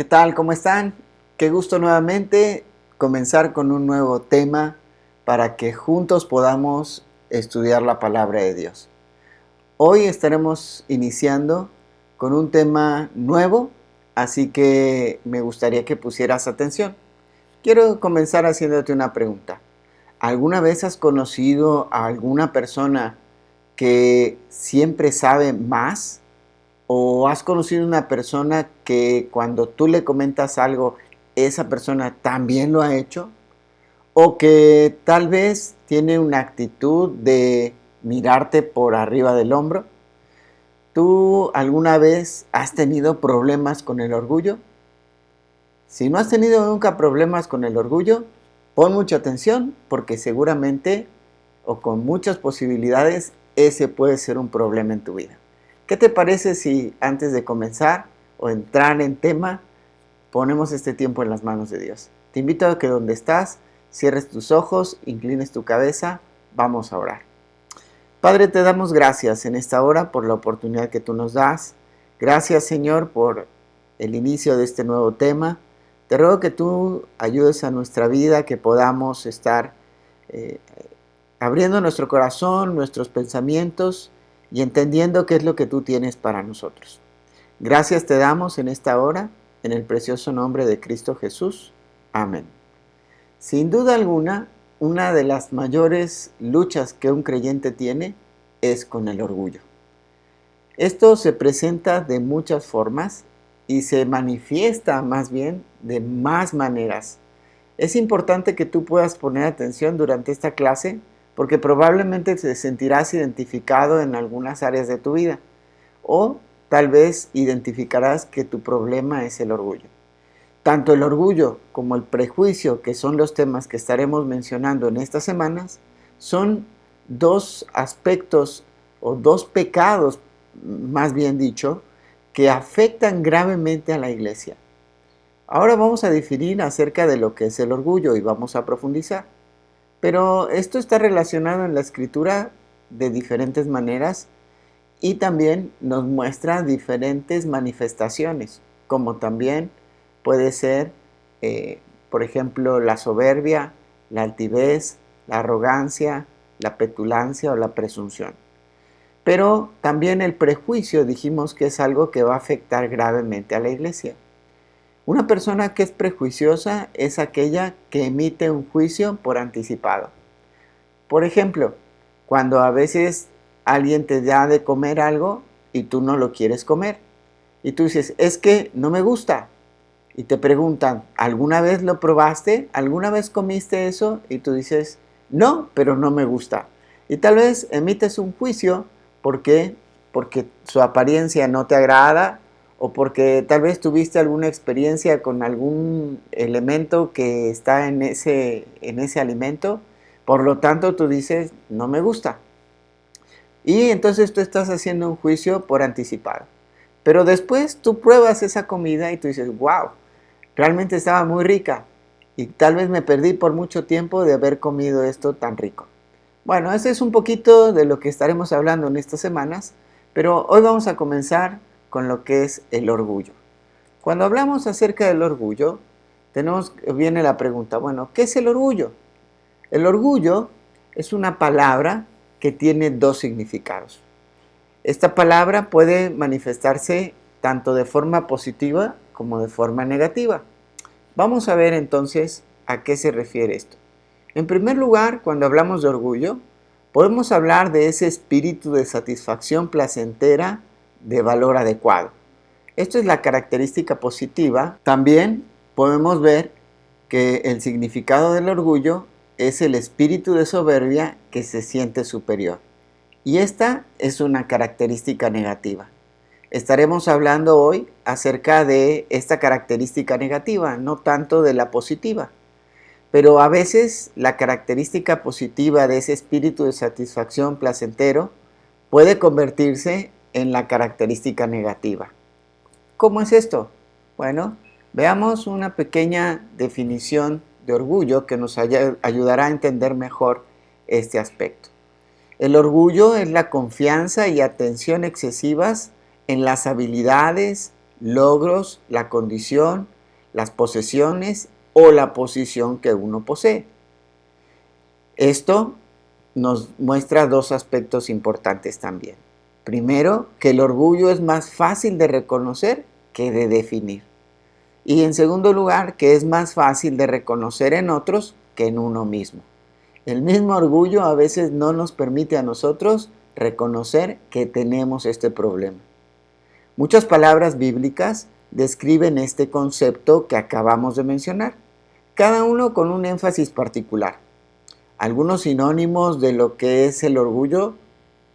¿Qué tal? ¿Cómo están? Qué gusto nuevamente comenzar con un nuevo tema para que juntos podamos estudiar la palabra de Dios. Hoy estaremos iniciando con un tema nuevo, así que me gustaría que pusieras atención. Quiero comenzar haciéndote una pregunta. ¿Alguna vez has conocido a alguna persona que siempre sabe más? ¿O has conocido una persona que cuando tú le comentas algo, esa persona también lo ha hecho? ¿O que tal vez tiene una actitud de mirarte por arriba del hombro? ¿Tú alguna vez has tenido problemas con el orgullo? Si no has tenido nunca problemas con el orgullo, pon mucha atención porque seguramente o con muchas posibilidades ese puede ser un problema en tu vida. ¿Qué te parece si antes de comenzar o entrar en tema, ponemos este tiempo en las manos de Dios? Te invito a que donde estás, cierres tus ojos, inclines tu cabeza, vamos a orar. Padre, te damos gracias en esta hora por la oportunidad que tú nos das. Gracias, Señor, por el inicio de este nuevo tema. Te ruego que tú ayudes a nuestra vida, que podamos estar abriendo nuestro corazón, nuestros pensamientos y entendiendo qué es lo que tú tienes para nosotros. Gracias te damos en esta hora, en el precioso nombre de Cristo Jesús. Amén. Sin duda alguna, una de las mayores luchas que un creyente tiene es con el orgullo. Esto se presenta de muchas formas y se manifiesta más bien de más maneras. Es importante que tú puedas poner atención durante esta clase porque probablemente te sentirás identificado en algunas áreas de tu vida o tal vez identificarás que tu problema es el orgullo. Tanto el orgullo como el prejuicio, que son los temas que estaremos mencionando en estas semanas, son dos aspectos o dos pecados, más bien dicho, que afectan gravemente a la iglesia. Ahora vamos a definir acerca de lo que es el orgullo y vamos a profundizar. Pero esto está relacionado en la escritura de diferentes maneras y también nos muestra diferentes manifestaciones, como también puede ser, por ejemplo, la soberbia, la altivez, la arrogancia, la petulancia o la presunción. Pero también el prejuicio dijimos que es algo que va a afectar gravemente a la iglesia. Una persona que es prejuiciosa es aquella que emite un juicio por anticipado. Por ejemplo, cuando a veces alguien te da de comer algo y tú no lo quieres comer. Y tú dices, es que no me gusta. Y te preguntan, ¿alguna vez lo probaste? ¿Alguna vez comiste eso? Y tú dices, no, pero no me gusta. Y tal vez emites un juicio porque su apariencia no te agrada o porque tal vez tuviste alguna experiencia con algún elemento que está en ese alimento. Por lo tanto, tú dices, no me gusta. Y entonces tú estás haciendo un juicio por anticipado. Pero después tú pruebas esa comida y tú dices, wow, realmente estaba muy rica. Y tal vez me perdí por mucho tiempo de haber comido esto tan rico. Bueno, ese es un poquito de lo que estaremos hablando en estas semanas. Pero hoy vamos a comenzar con lo que es el orgullo. Cuando hablamos acerca del orgullo, viene la pregunta, bueno, ¿qué es el orgullo? El orgullo es una palabra que tiene dos significados. Esta palabra puede manifestarse tanto de forma positiva como de forma negativa. Vamos a ver entonces a qué se refiere esto. En primer lugar, cuando hablamos de orgullo, podemos hablar de ese espíritu de satisfacción placentera de valor adecuado. Esto es la característica positiva. También podemos ver que el significado del orgullo es el espíritu de soberbia que se siente superior. Y esta es una característica negativa. Estaremos hablando hoy acerca de esta característica negativa, no tanto de la positiva. Pero a veces la característica positiva de ese espíritu de satisfacción placentero puede convertirse en la característica negativa. ¿Cómo es esto? Bueno, veamos una pequeña definición de orgullo que nos ayudará a entender mejor este aspecto. El orgullo es la confianza y atención excesivas en las habilidades, logros, la condición las posesiones o la posición que uno posee. Esto nos muestra dos aspectos importantes también. Primero, que el orgullo es más fácil de reconocer que de definir. Y en segundo lugar, que es más fácil de reconocer en otros que en uno mismo. El mismo orgullo a veces no nos permite a nosotros reconocer que tenemos este problema. Muchas palabras bíblicas describen este concepto que acabamos de mencionar, cada uno con un énfasis particular. Algunos sinónimos de lo que es el orgullo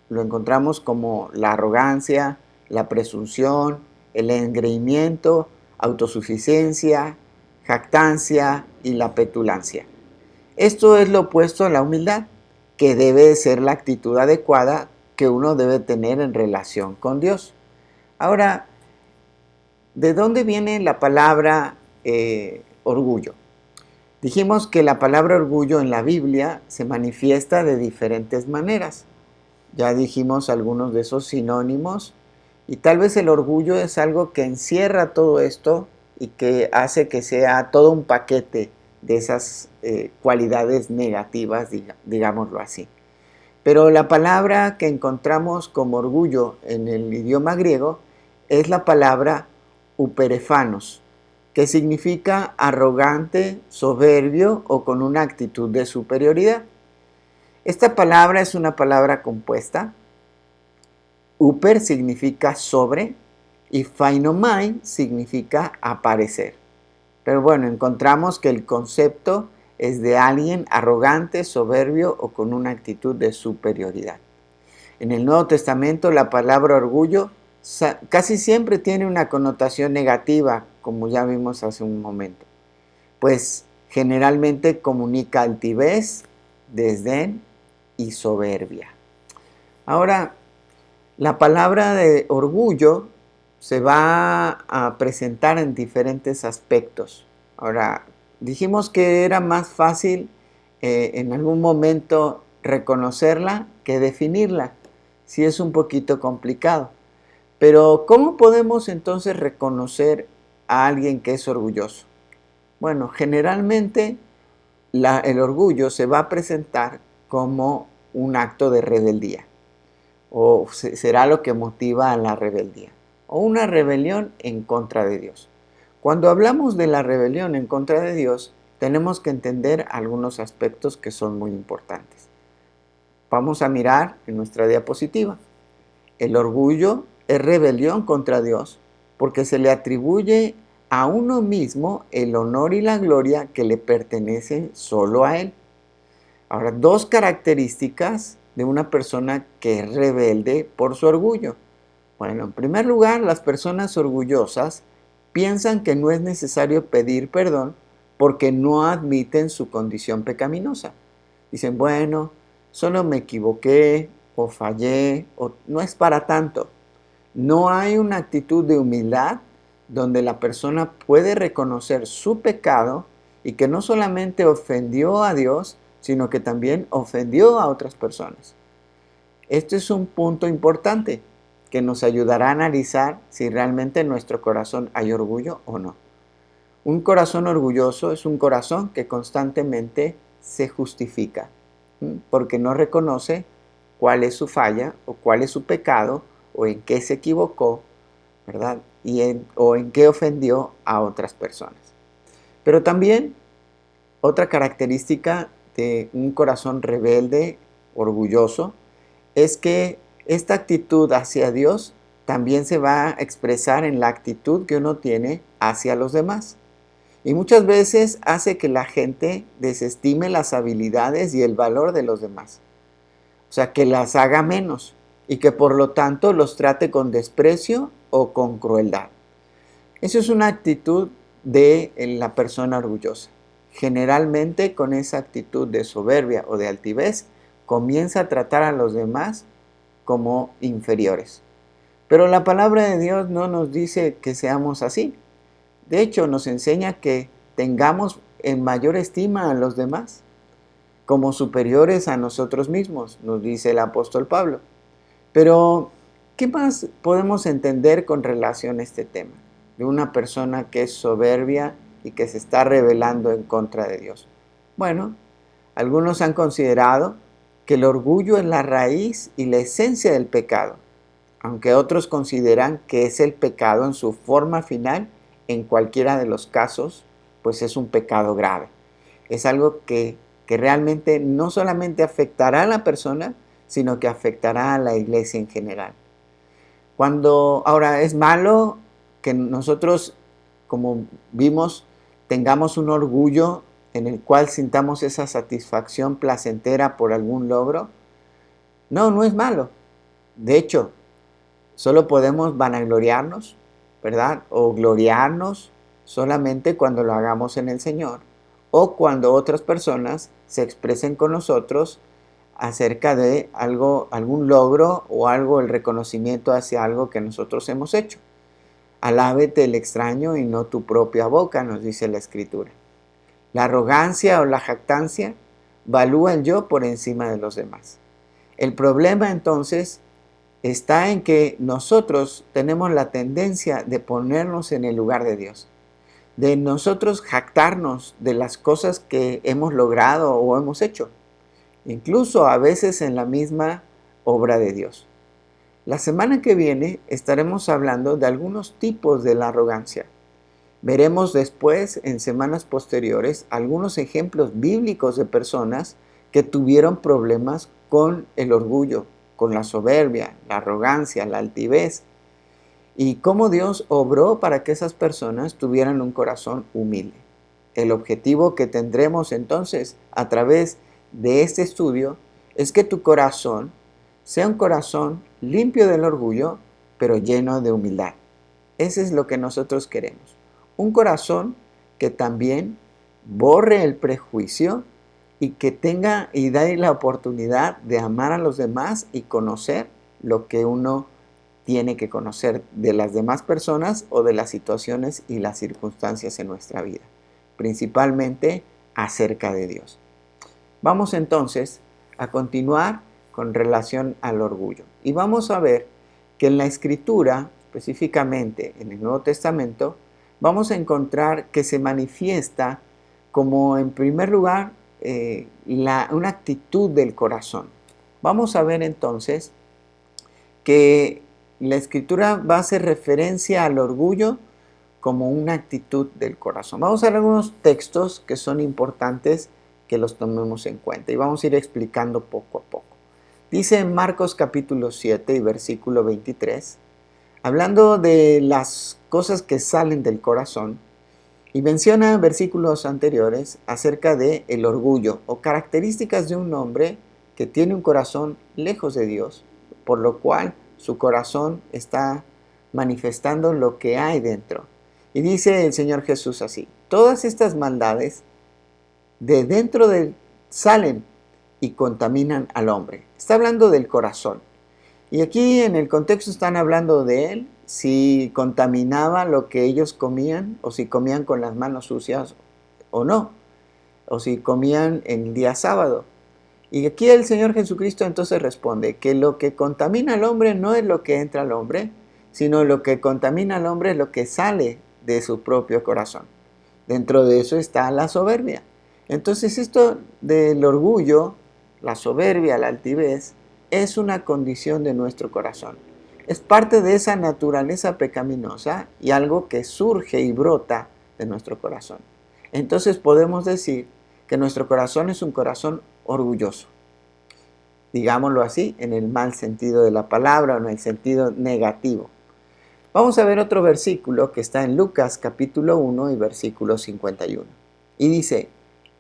lo encontramos como la arrogancia, la presunción, el engreimiento, autosuficiencia, jactancia y la petulancia. Esto es lo opuesto a la humildad, que debe ser la actitud adecuada que uno debe tener en relación con Dios. Ahora, ¿de dónde viene la palabra orgullo? Dijimos que la palabra orgullo en la Biblia se manifiesta de diferentes maneras. Ya dijimos algunos de esos sinónimos y tal vez el orgullo es algo que encierra todo esto y que hace que sea todo un paquete de esas cualidades negativas, digámoslo así. Pero la palabra que encontramos como orgullo en el idioma griego es la palabra uperefanos, que significa arrogante, soberbio o con una actitud de superioridad. Esta palabra es una palabra compuesta. Uper significa sobre y phainomai significa aparecer. Pero bueno, encontramos que el concepto es de alguien arrogante, soberbio o con una actitud de superioridad. En el Nuevo Testamento la palabra orgullo casi siempre tiene una connotación negativa, como ya vimos hace un momento, pues generalmente comunica altivez, desdén y soberbia. Ahora, la palabra de orgullo se va a presentar en diferentes aspectos. Ahora, dijimos que era más fácil en algún momento reconocerla que definirla. Sí es un poquito complicado. Pero, ¿cómo podemos entonces reconocer a alguien que es orgulloso? Bueno, generalmente el orgullo se va a presentar como un acto de rebeldía, o será lo que motiva a la rebeldía, o una rebelión en contra de Dios. Cuando hablamos de la rebelión en contra de Dios, tenemos que entender algunos aspectos que son muy importantes. Vamos a mirar en nuestra diapositiva. El orgullo es rebelión contra Dios porque se le atribuye a uno mismo el honor y la gloria que le pertenecen solo a Él. Ahora, dos características de una persona que es rebelde por su orgullo. Bueno, en primer lugar, las personas orgullosas piensan que no es necesario pedir perdón porque no admiten su condición pecaminosa. Dicen, bueno, solo me equivoqué o fallé, o no es para tanto. No hay una actitud de humildad donde la persona puede reconocer su pecado y que no solamente ofendió a Dios, sino que también ofendió a otras personas. Este es un punto importante que nos ayudará a analizar si realmente en nuestro corazón hay orgullo o no. Un corazón orgulloso es un corazón que constantemente se justifica, porque no reconoce cuál es su falla o cuál es su pecado o en qué se equivocó, ¿verdad? O en qué ofendió a otras personas. Pero también otra característica de un corazón rebelde, orgulloso, es que esta actitud hacia Dios también se va a expresar en la actitud que uno tiene hacia los demás. Y muchas veces hace que la gente desestime las habilidades y el valor de los demás. O sea, que las haga menos y que por lo tanto los trate con desprecio o con crueldad. Eso es una actitud de la persona orgullosa. Generalmente con esa actitud de soberbia o de altivez comienza a tratar a los demás como inferiores. Pero la palabra de Dios no nos dice que seamos así. De hecho, nos enseña que tengamos en mayor estima a los demás, como superiores a nosotros mismos, nos dice el apóstol Pablo. Pero, ¿qué más podemos entender con relación a este tema? De una persona que es soberbia y que se está rebelando en contra de Dios. Bueno, algunos han considerado que el orgullo es la raíz y la esencia del pecado, aunque otros consideran que es el pecado en su forma final. En cualquiera de los casos, pues es un pecado grave. Es algo que realmente no solamente afectará a la persona, sino que afectará a la iglesia en general. Ahora, es malo que nosotros, como vimos, tengamos un orgullo en el cual sintamos esa satisfacción placentera por algún logro. No, no es malo. De hecho, solo podemos vanagloriarnos, ¿verdad? O gloriarnos solamente cuando lo hagamos en el Señor, o cuando otras personas se expresen con nosotros acerca de algún logro o el reconocimiento hacia algo que nosotros hemos hecho. Alábete el extraño y no tu propia boca, nos dice la Escritura. La arrogancia o la jactancia valúa el yo por encima de los demás. El problema entonces está en que nosotros tenemos la tendencia de ponernos en el lugar de Dios, de nosotros jactarnos de las cosas que hemos logrado o hemos hecho, incluso a veces en la misma obra de Dios. La semana que viene estaremos hablando de algunos tipos de la arrogancia. Veremos después, en semanas posteriores, algunos ejemplos bíblicos de personas que tuvieron problemas con el orgullo, con la soberbia, la arrogancia, la altivez, y cómo Dios obró para que esas personas tuvieran un corazón humilde. El objetivo que tendremos entonces a través de este estudio es que tu corazón sea un corazón limpio del orgullo, pero lleno de humildad. Ese es lo que nosotros queremos. Un corazón que también borre el prejuicio y que tenga y dé la oportunidad de amar a los demás y conocer lo que uno tiene que conocer de las demás personas o de las situaciones y las circunstancias en nuestra vida, principalmente acerca de Dios. Vamos entonces a continuar con relación al orgullo y vamos a ver que en la Escritura, específicamente en el Nuevo Testamento, vamos a encontrar que se manifiesta como en primer lugar una actitud del corazón. Vamos a ver entonces que la Escritura va a hacer referencia al orgullo como una actitud del corazón. Vamos a ver algunos textos que son importantes que los tomemos en cuenta y vamos a ir explicando poco a poco. Dice en Marcos capítulo 7 y versículo 23, hablando de las cosas que salen del corazón, y menciona en versículos anteriores acerca de el orgullo o características de un hombre que tiene un corazón lejos de Dios, por lo cual su corazón está manifestando lo que hay dentro. Y dice el Señor Jesús así: todas estas maldades de dentro salen y contaminan al hombre. Está hablando del corazón. Y aquí en el contexto están hablando de él, si contaminaba lo que ellos comían, o si comían con las manos sucias o no, o si comían el día sábado. Y aquí el Señor Jesucristo entonces responde que lo que contamina al hombre no es lo que entra al hombre, sino lo que contamina al hombre es lo que sale de su propio corazón. Dentro de eso está la soberbia. Entonces esto del orgullo, la soberbia, la altivez, es una condición de nuestro corazón. Es parte de esa naturaleza pecaminosa y algo que surge y brota de nuestro corazón. Entonces podemos decir que nuestro corazón es un corazón orgulloso. Digámoslo así, en el mal sentido de la palabra o en el sentido negativo. Vamos a ver otro versículo que está en Lucas capítulo 1 y versículo 51. Y dice: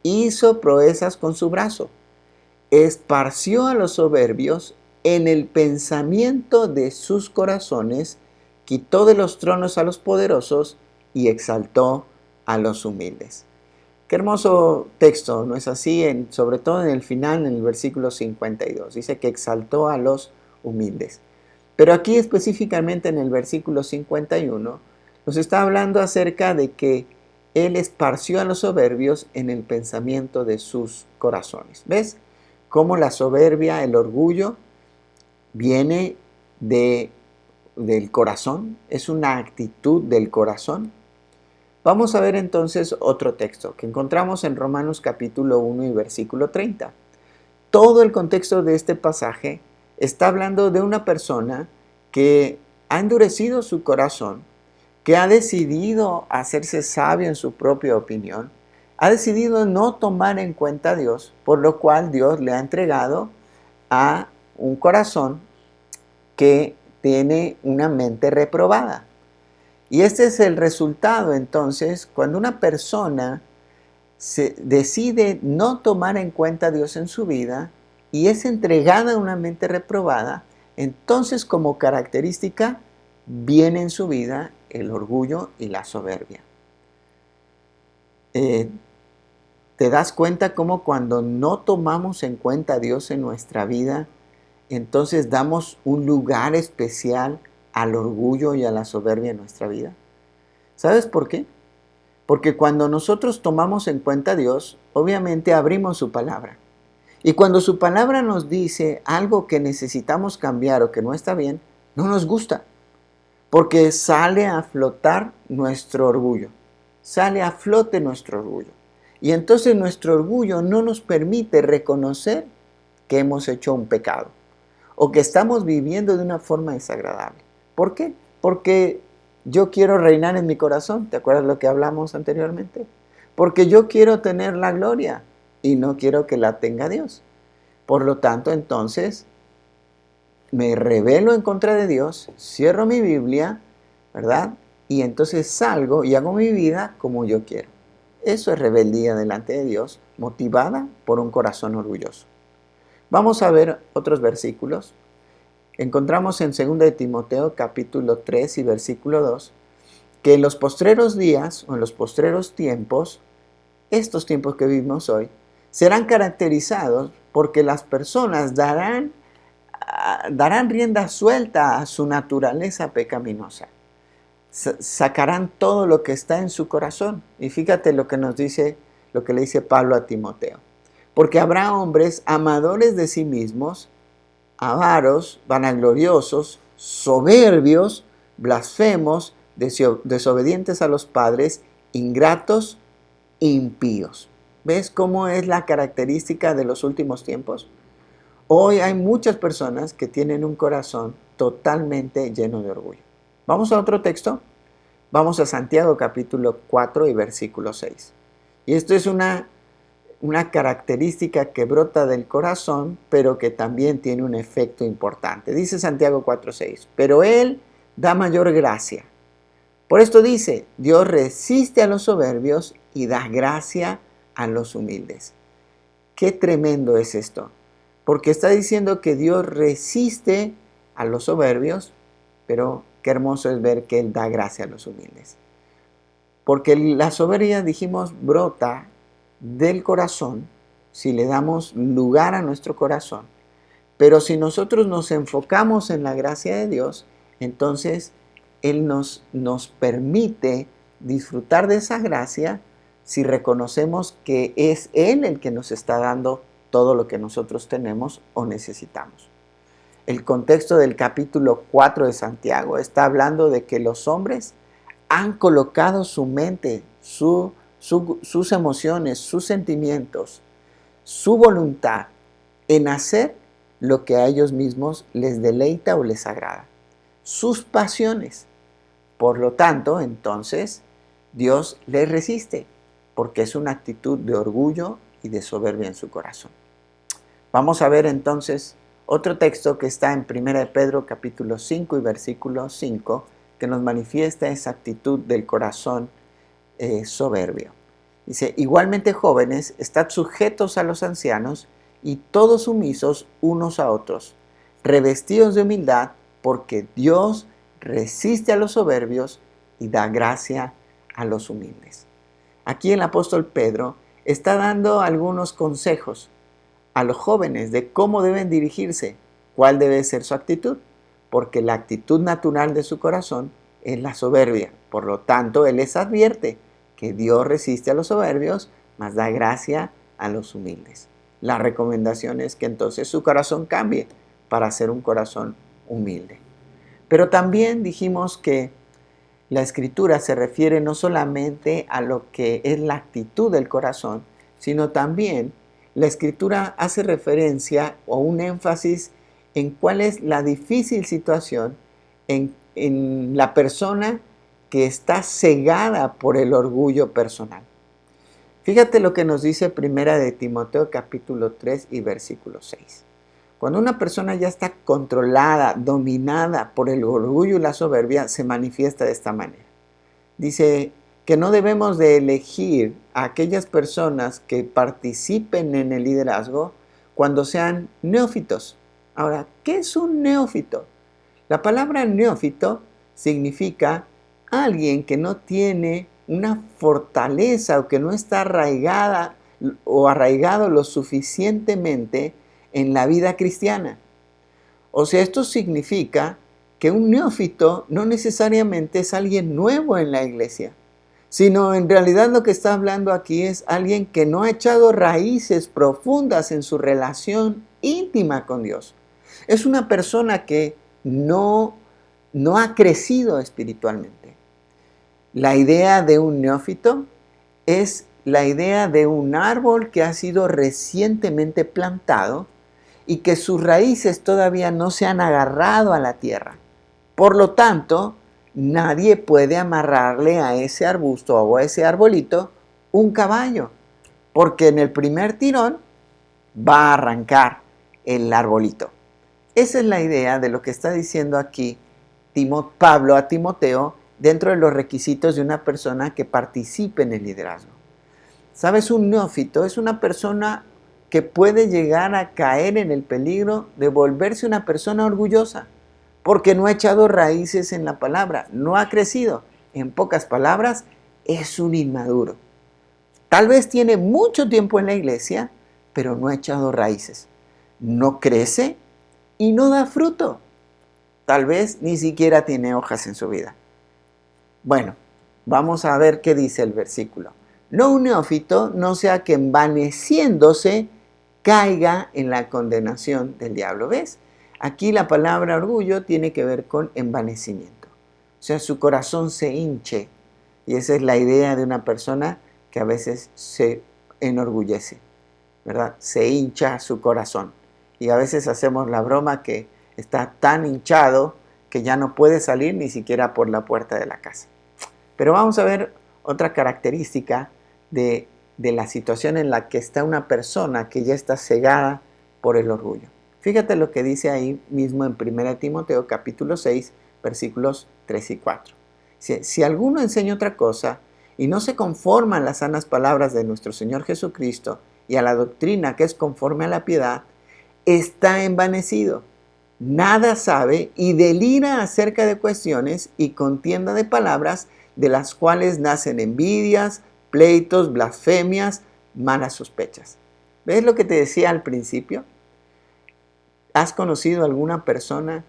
hizo proezas con su brazo, esparció a los soberbios en el pensamiento de sus corazones, quitó de los tronos a los poderosos y exaltó a los humildes. Qué hermoso texto, ¿no es así? Sobre todo en el final, en el versículo 52, dice que exaltó a los humildes. Pero aquí específicamente en el versículo 51 nos está hablando acerca de que él esparció a los soberbios en el pensamiento de sus corazones. ¿Ves? Cómo la soberbia, el orgullo, viene del corazón, es una actitud del corazón. Vamos a ver entonces otro texto que encontramos en Romanos capítulo 1 y versículo 30. Todo el contexto de este pasaje está hablando de una persona que ha endurecido su corazón, que ha decidido hacerse sabio en su propia opinión, ha decidido no tomar en cuenta a Dios, por lo cual Dios le ha entregado a un corazón que tiene una mente reprobada. Y este es el resultado entonces cuando una persona decide no tomar en cuenta a Dios en su vida y es entregada a una mente reprobada, entonces como característica viene en su vida el orgullo y la soberbia. ¿Te das cuenta cómo cuando no tomamos en cuenta a Dios en nuestra vida, entonces damos un lugar especial al orgullo y a la soberbia en nuestra vida? ¿Sabes por qué? Porque cuando nosotros tomamos en cuenta a Dios, obviamente abrimos su palabra. Y cuando su palabra nos dice algo que necesitamos cambiar o que no está bien, no nos gusta. Porque sale a flotar nuestro orgullo. Sale a flote nuestro orgullo. Y entonces nuestro orgullo no nos permite reconocer que hemos hecho un pecado. O que estamos viviendo de una forma desagradable. ¿Por qué? Porque yo quiero reinar en mi corazón. ¿Te acuerdas lo que hablamos anteriormente? Porque yo quiero tener la gloria y no quiero que la tenga Dios. Por lo tanto, entonces, me rebelo en contra de Dios, cierro mi Biblia, ¿verdad? Y entonces salgo y hago mi vida como yo quiero. Eso es rebeldía delante de Dios, motivada por un corazón orgulloso. Vamos a ver otros versículos. Encontramos en 2 de Timoteo capítulo 3 y versículo 2 que en los postreros días o en los postreros tiempos, estos tiempos que vivimos hoy, serán caracterizados porque las personas darán rienda suelta a su naturaleza pecaminosa. Sacarán todo lo que está en su corazón. Y fíjate lo que le dice Pablo a Timoteo. Porque habrá hombres amadores de sí mismos, avaros, vanagloriosos, soberbios, blasfemos, desobedientes a los padres, ingratos, impíos. ¿Ves cómo es la característica de los últimos tiempos? Hoy hay muchas personas que tienen un corazón totalmente lleno de orgullo. Vamos a otro texto. Vamos a Santiago capítulo 4 y versículo 6. Y esto es una característica que brota del corazón, pero que también tiene un efecto importante. Dice Santiago 4:6, pero Él da mayor gracia. Por esto dice, Dios resiste a los soberbios y da gracia a los humildes. Qué tremendo es esto, porque está diciendo que Dios resiste a los soberbios, pero qué hermoso es ver que Él da gracia a los humildes. Porque la soberbia, dijimos, brota del corazón, si le damos lugar a nuestro corazón. Pero si nosotros nos enfocamos en la gracia de Dios, entonces Él nos permite disfrutar de esa gracia si reconocemos que es Él el que nos está dando todo lo que nosotros tenemos o necesitamos. El contexto del capítulo 4 de Santiago está hablando de que los hombres han colocado su mente, sus emociones, sus sentimientos, su voluntad en hacer lo que a ellos mismos les deleita o les agrada. Sus pasiones. Por lo tanto, entonces, Dios les resiste, porque es una actitud de orgullo y de soberbia en su corazón. Vamos a ver entonces otro texto que está en 1 de Pedro capítulo 5 y versículo 5, que nos manifiesta esa actitud del corazón soberbio. Dice, igualmente jóvenes, estad sujetos a los ancianos y todos sumisos unos a otros, revestidos de humildad, porque Dios resiste a los soberbios y da gracia a los humildes. Aquí el apóstol Pedro está dando algunos consejos a los jóvenes de cómo deben dirigirse, cuál debe ser su actitud, porque la actitud natural de su corazón es la soberbia. Por lo tanto, él les advierte que Dios resiste a los soberbios, mas da gracia a los humildes. La recomendación es que entonces su corazón cambie para ser un corazón humilde. Pero también dijimos que La escritura se refiere no solamente a lo que es la actitud del corazón, sino también la escritura hace referencia o un énfasis en cuál es la difícil situación en la persona que está cegada por el orgullo personal. Fíjate lo que nos dice Primera de Timoteo capítulo 3 y versículo 6. Cuando una persona ya está controlada, dominada por el orgullo y la soberbia, se manifiesta de esta manera. Dice que no debemos de elegir a aquellas personas que participen en el liderazgo cuando sean neófitos. Ahora, ¿qué es un neófito? La palabra neófito significa alguien que no tiene una fortaleza o que no está arraigada o arraigado lo suficientemente en la vida cristiana. O sea, esto significa que un neófito no necesariamente es alguien nuevo en la iglesia, sino en realidad lo que está hablando aquí es alguien que no ha echado raíces profundas en su relación íntima con Dios. Es una persona que no ha crecido espiritualmente. La idea de un neófito es la idea de un árbol que ha sido recientemente plantado y que sus raíces todavía no se han agarrado a la tierra. Por lo tanto, nadie puede amarrarle a ese arbusto o a ese arbolito un caballo, porque en el primer tirón va a arrancar el arbolito. Esa es la idea de lo que está diciendo aquí Pablo a Timoteo dentro de los requisitos de una persona que participe en el liderazgo. ¿Sabes? Un neófito es una persona que puede llegar a caer en el peligro de volverse una persona orgullosa, porque no ha echado raíces en la palabra, no ha crecido. En pocas palabras, es un inmaduro. Tal vez tiene mucho tiempo en la iglesia, pero no ha echado raíces. No crece y no da fruto. Tal vez ni siquiera tiene hojas en su vida. Bueno, vamos a ver qué dice el versículo. No un neófito, no sea que envaneciéndose caiga en la condenación del diablo. ¿Ves? Aquí la palabra orgullo tiene que ver con envanecimiento. O sea, su corazón se hinche. Y esa es la idea de una persona que a veces se enorgullece, ¿verdad? Se hincha su corazón. Y a veces hacemos la broma que está tan hinchado que ya no puede salir ni siquiera por la puerta de la casa. Pero vamos a ver otra característica de la situación en la que está una persona que ya está cegada por el orgullo. Fíjate lo que dice ahí mismo en 1 Timoteo capítulo 6, versículos 3 y 4. Si alguno enseña otra cosa y no se conforma a las sanas palabras de nuestro Señor Jesucristo y a la doctrina que es conforme a la piedad, está envanecido, nada sabe y delira acerca de cuestiones y contienda de palabras de las cuales nacen envidias, pleitos, blasfemias, malas sospechas. ¿Ves lo que te decía al principio? ¿Has conocido alguna persona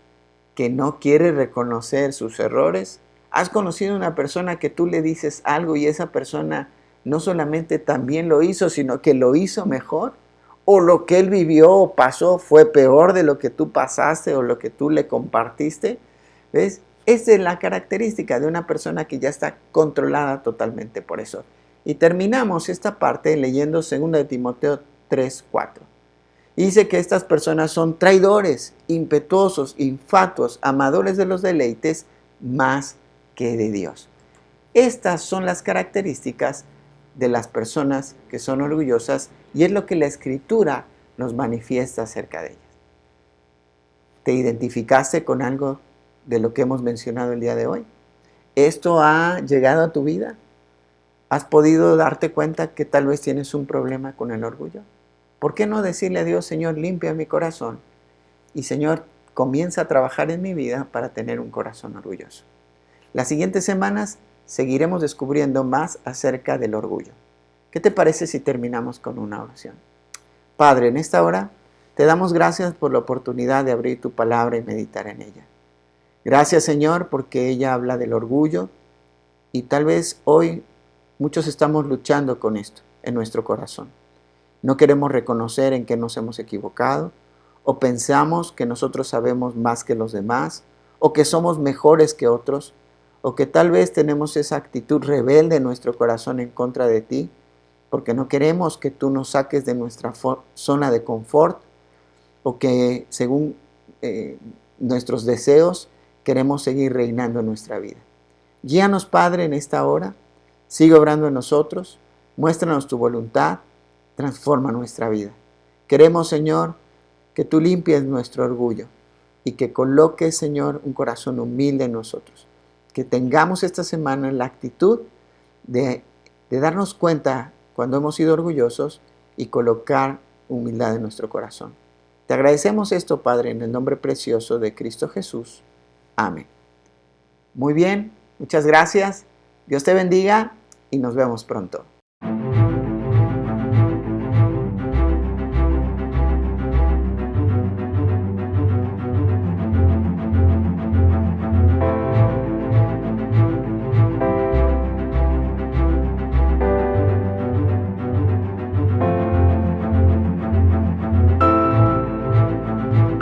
que no quiere reconocer sus errores? ¿Has conocido una persona que tú le dices algo y esa persona no solamente también lo hizo, sino que lo hizo mejor? ¿O lo que él vivió o pasó fue peor de lo que tú pasaste o lo que tú le compartiste? ¿Ves? Esa es la característica de una persona que ya está controlada totalmente por eso. Y terminamos esta parte leyendo 2 Timoteo 3, 4. Y dice que estas personas son traidores, impetuosos, infatuos, amadores de los deleites, más que de Dios. Estas son las características de las personas que son orgullosas y es lo que la Escritura nos manifiesta acerca de ellas. ¿Te identificaste con algo de lo que hemos mencionado el día de hoy? ¿Esto ha llegado a tu vida? ¿Has podido darte cuenta que tal vez tienes un problema con el orgullo? ¿Por qué no decirle a Dios, Señor, limpia mi corazón? Y Señor, comienza a trabajar en mi vida para tener un corazón orgulloso. Las siguientes semanas seguiremos descubriendo más acerca del orgullo. ¿Qué te parece si terminamos con una oración? Padre, en esta hora te damos gracias por la oportunidad de abrir tu palabra y meditar en ella. Gracias, Señor, porque ella habla del orgullo y tal vez hoy muchos estamos luchando con esto en nuestro corazón. No queremos reconocer en qué nos hemos equivocado o pensamos que nosotros sabemos más que los demás o que somos mejores que otros o que tal vez tenemos esa actitud rebelde en nuestro corazón en contra de ti, porque no queremos que tú nos saques de nuestra zona de confort, o que según nuestros deseos queremos seguir reinando en nuestra vida. Guíanos, Padre, en esta hora. Sigue obrando en nosotros. Muéstranos tu voluntad. Transforma nuestra vida. Queremos, Señor, que tú limpies nuestro orgullo y que coloques, Señor, un corazón humilde en nosotros. Que tengamos esta semana la actitud de darnos cuenta cuando hemos sido orgullosos y colocar humildad en nuestro corazón. Te agradecemos esto, Padre, en el nombre precioso de Cristo Jesús. Amén. Muy bien, muchas gracias. Dios te bendiga y nos vemos pronto.